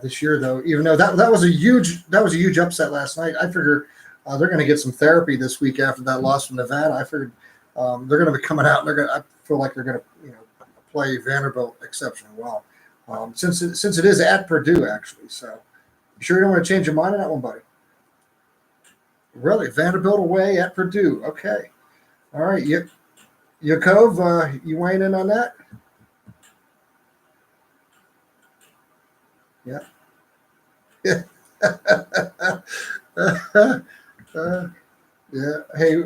this year, though. Even though that was a huge upset last night. I figure they're going to get some therapy this week after that loss from Nevada. I figured they're going to be coming out. And I feel like they're going to play Vanderbilt exceptionally well, since it is at Purdue actually. So You sure you don't want to change your mind on that one, buddy? Really? Vanderbilt away at Purdue. Okay. All right. Yakov, you weighing in on that? Yeah. Yeah. Hey.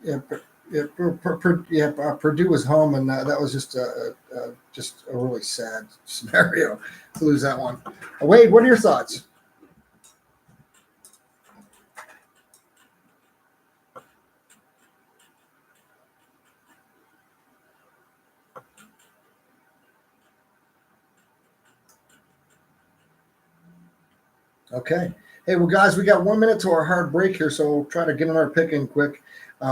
Yeah, Purdue was home, and that was just a really sad scenario to lose that one. Wade, what are your thoughts? Okay. Hey, well, guys, we got 1 minute to our hard break here, so we'll try to get another pick in quick.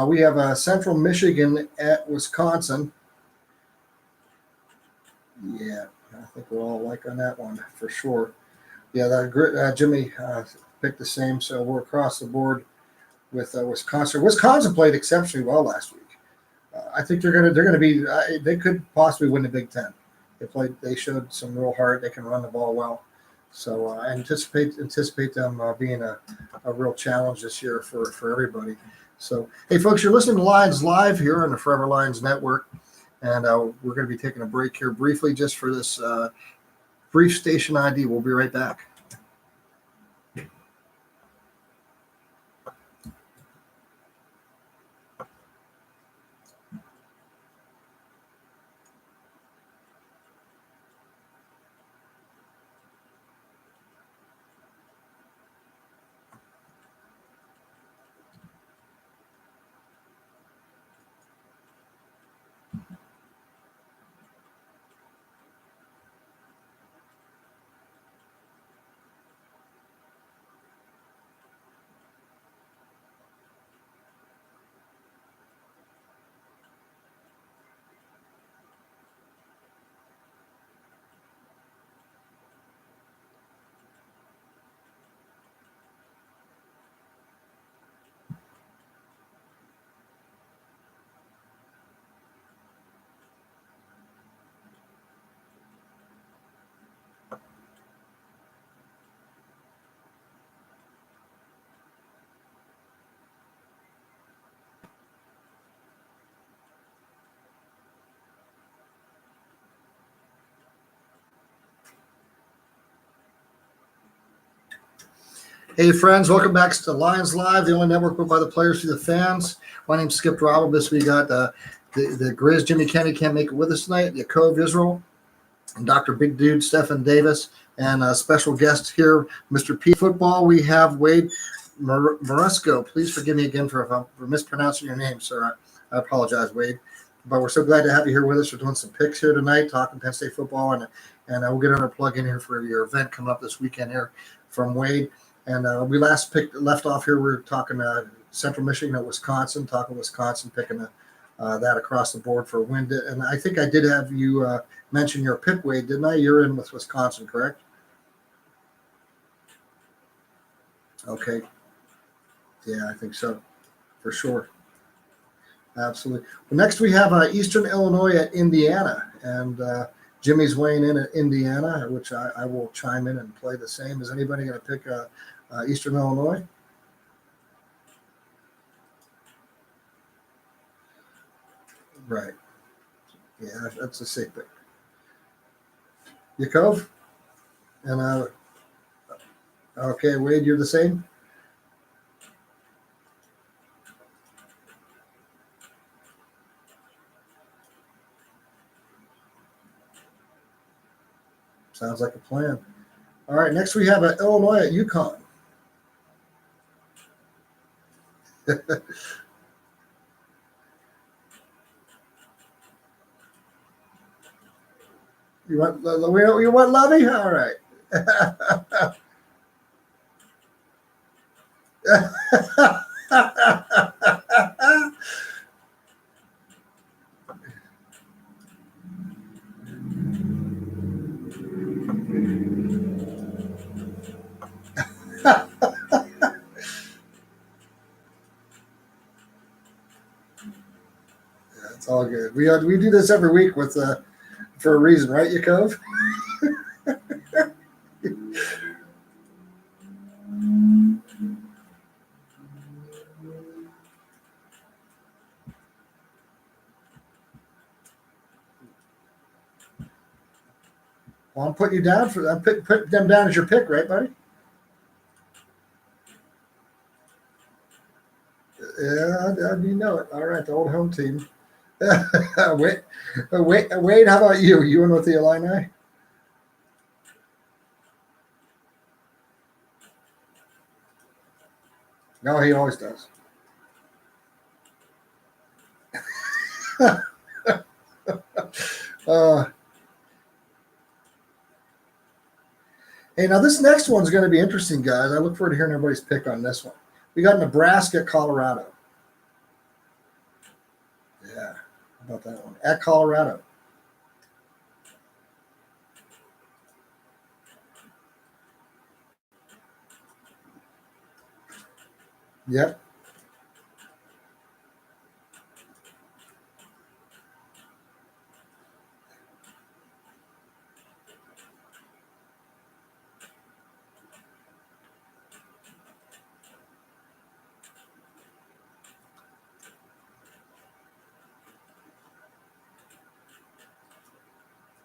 We have Central Michigan at Wisconsin. Yeah, I think we're all alike on that one for sure. Yeah, Jimmy picked the same, so we're across the board with Wisconsin. Wisconsin played exceptionally well last week. I think they're gonna be. They could possibly win the Big Ten. They showed some real heart. They can run the ball well. So I anticipate them being a real challenge this year for everybody. So, hey, folks, you're listening to Lions Live here on the Forever Lions Network. And we're going to be taking a break here briefly just for this brief station ID. We'll be right back. Hey, friends, welcome back to Lions Live, the only network put by the players to the fans. My name's Skip Robinson. We got the Grizz, Jimmy Kennedy can't make it with us tonight, Yakov Israel, and Dr. Big Dude, Stephen Davis, and a special guest here, Mr. P Football. We have Wade Moresco. Please forgive me again for mispronouncing your name, sir. I apologize, Wade. But we're so glad to have you here with us. We're doing some picks here tonight, talking Penn State football, and we'll get another plug in here for your event coming up this weekend here from Wade. And we left off here. We were talking Central Michigan at Wisconsin, picking that across the board for a win. And I think I did have you mention your pick, Wade, didn't I? You're in with Wisconsin, correct? Okay. Yeah, I think so, for sure. Absolutely. Well, next we have Eastern Illinois at Indiana, and Jimmy's weighing in at Indiana, which I will chime in and play the same. Is anybody going to pick Eastern Illinois? Right. Yeah, that's a safe pick. Yakov? And okay, Wade, you're the same? Sounds like a plan. All right, next we have Illinois at UConn. You want Lovey? All right. It's all good. We do this every week with for a reason, right, Yakov? Well, I'm putting you down for that. Put them down as your pick, right, buddy? Yeah, you know it. All right, the old home team. Wade, how about you? You in with the Illini? No, he always does. Hey, now this next one's going to be interesting, guys. I look forward to hearing everybody's pick on this one. We got Nebraska, Colorado. Yeah, how about that one? At Colorado. Yep.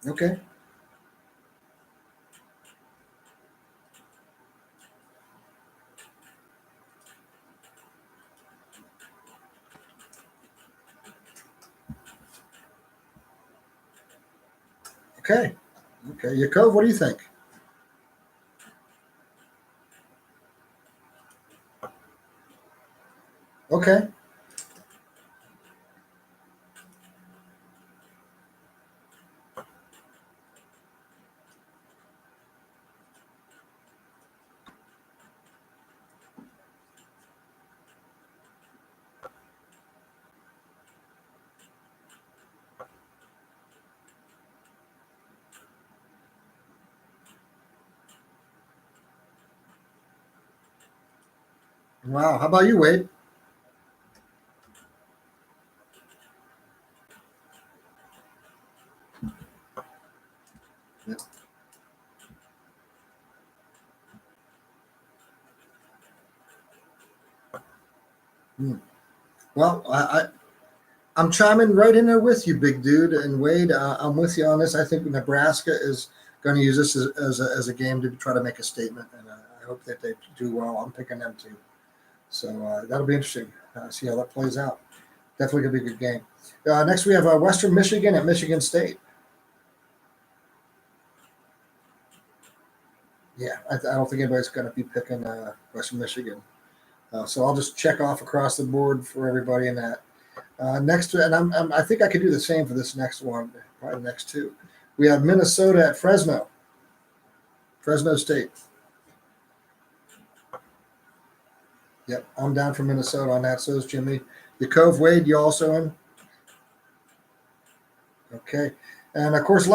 Okay. Okay. Okay. Yakov, what do you think? Okay. Wow. How about you, Wade? Yep. Well, I'm chiming right in there with you, big dude. And Wade, I'm with you on this. I think Nebraska is going to use this as a game to try to make a statement. And I hope that they do well. I'm picking them too. So that'll be interesting. See how that plays out. Definitely going to be a good game. Next, we have Western Michigan at Michigan State. Yeah, I don't think anybody's going to be picking Western Michigan. So I'll just check off across the board for everybody in that. Next, and I think I could do the same for this next one, probably the next two. We have Minnesota at Fresno State. Yep, I'm down for Minnesota on that. So is Jimmy. Yakov, Wade, you also in? Okay. And, of course,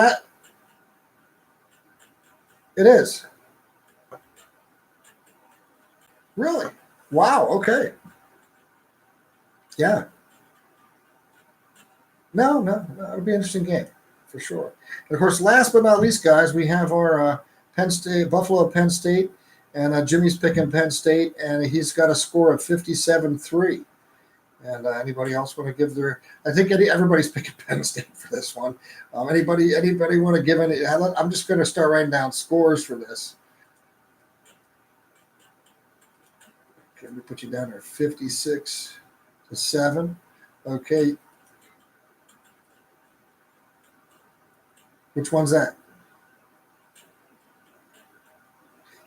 it is. Really? Wow, okay. Yeah. No, it'll be an interesting game for sure. And of course, last but not least, guys, we have our Penn State, and Jimmy's picking Penn State, and he's got a score of 57-3. And anybody else want to give their? I think everybody's picking Penn State for this one. Anybody want to give any? I'm just going to start writing down scores for this. Okay, let me put you down there. 56-7. Okay. Which one's that?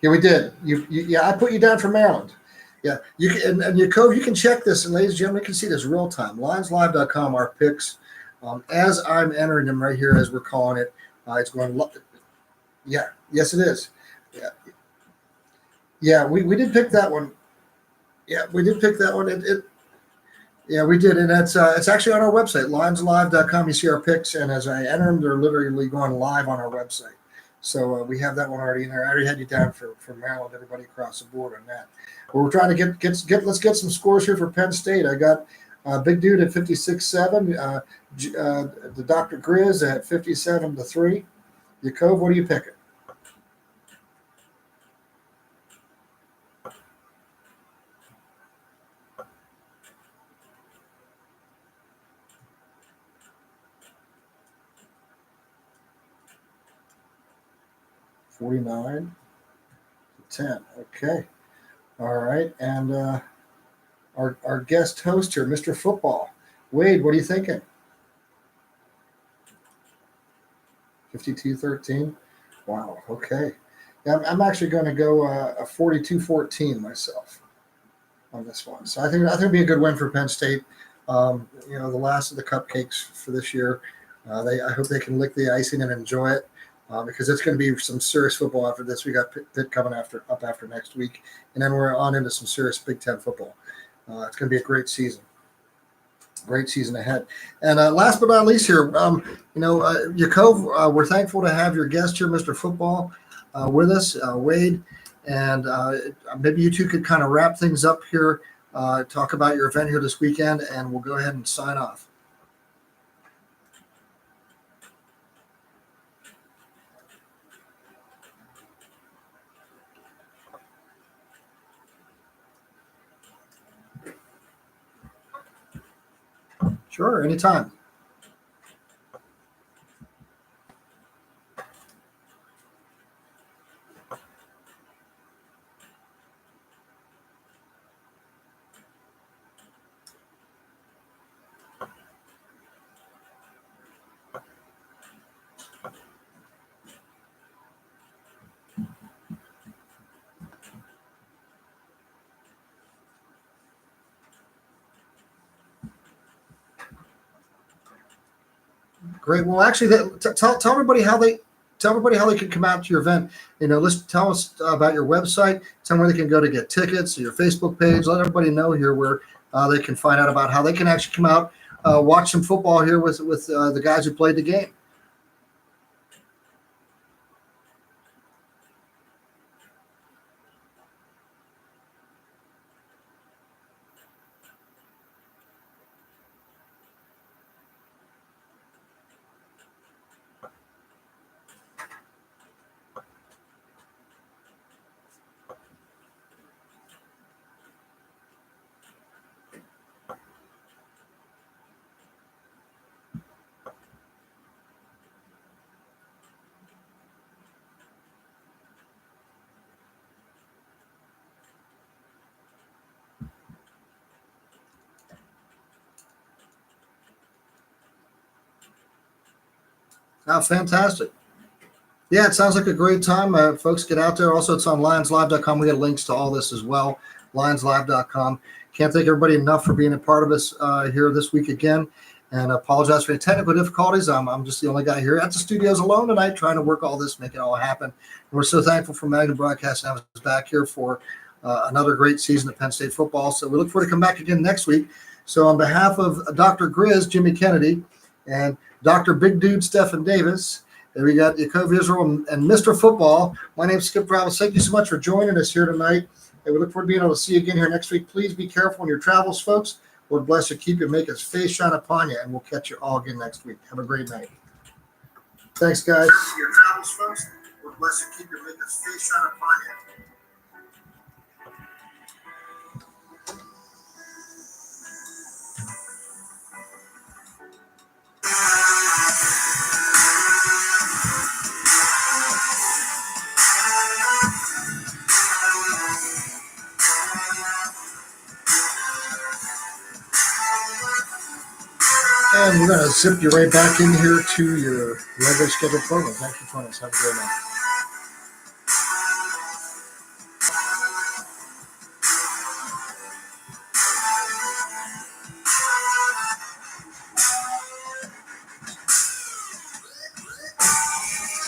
Yeah, we did. Yeah, I put you down for Maryland. Yeah, you can, and Yakov, you can check this, and ladies and gentlemen, you can see this real time. LionsLive.com, our picks. As I'm entering them right here, as we're calling it, it's going. Yeah, yes, it is. Yeah, we did pick that one. Yeah, we did pick that one. Yeah, we did, and it's actually on our website, lionslive.com. You see our picks, and as I enter them, they're literally going live on our website. So we have that one already in there. I already had you down for Maryland. Everybody across the board on that. But we're trying to get. Let's get some scores here for Penn State. I got Big Dude at 56-7. The Dr. Grizz at 57-3. Yakov, what are you picking? $49-10. Okay. All right. And our guest host here, Mr. Football. Wade, what are you thinking? 52-13. Wow. Okay. Yeah, I'm actually going to go a 42-14 myself on this one. So I think it'll be a good win for Penn State. The last of the cupcakes for this year. I hope they can lick the icing and enjoy it. Because it's going to be some serious football after this. We got Pitt coming up after next week, and then we're on into some serious Big Ten football. It's going to be a great season ahead. And last but not least here, Yakov, we're thankful to have your guest here, Mr. Football, with us, Wade, and maybe you two could kind of wrap things up here, talk about your event here this weekend, and we'll go ahead and sign off. Sure, anytime. Great. Well, actually, tell everybody how they can come out to your event. Let's tell us about your website. Tell them where they can go to get tickets. Your Facebook page. Let everybody know here where they can find out about how they can actually come out, watch some football here with the guys who played the game. Oh, fantastic. Yeah, it sounds like a great time. Folks, get out there. Also, it's on lionslive.com. We got links to all this as well, lionslive.com. Can't thank everybody enough for being a part of us here this week again. And apologize for the technical difficulties. I'm just the only guy here at the studios alone tonight trying to work all this, make it all happen. And we're so thankful for Magnum Broadcast to have us back here for another great season of Penn State football. So we look forward to come back again next week. So on behalf of Dr. Grizz, Jimmy Kennedy, and Dr. Big Dude, Stephen Davis, and we got Yakov Israel and Mr. Football. My name's Skip Bravos. Thank you so much for joining us here tonight. And we look forward to being able to see you again here next week. Please be careful on your travels, folks. Lord bless you, keep you, make his face shine upon you, and we'll catch you all again next week. Have a great night. Thanks, guys. Your travels, folks. Lord bless you, keep you, make his face shine upon you. And we're going to zip you right back in here to your regular scheduled program. Thanks for joining us. Have a great night.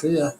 See ya.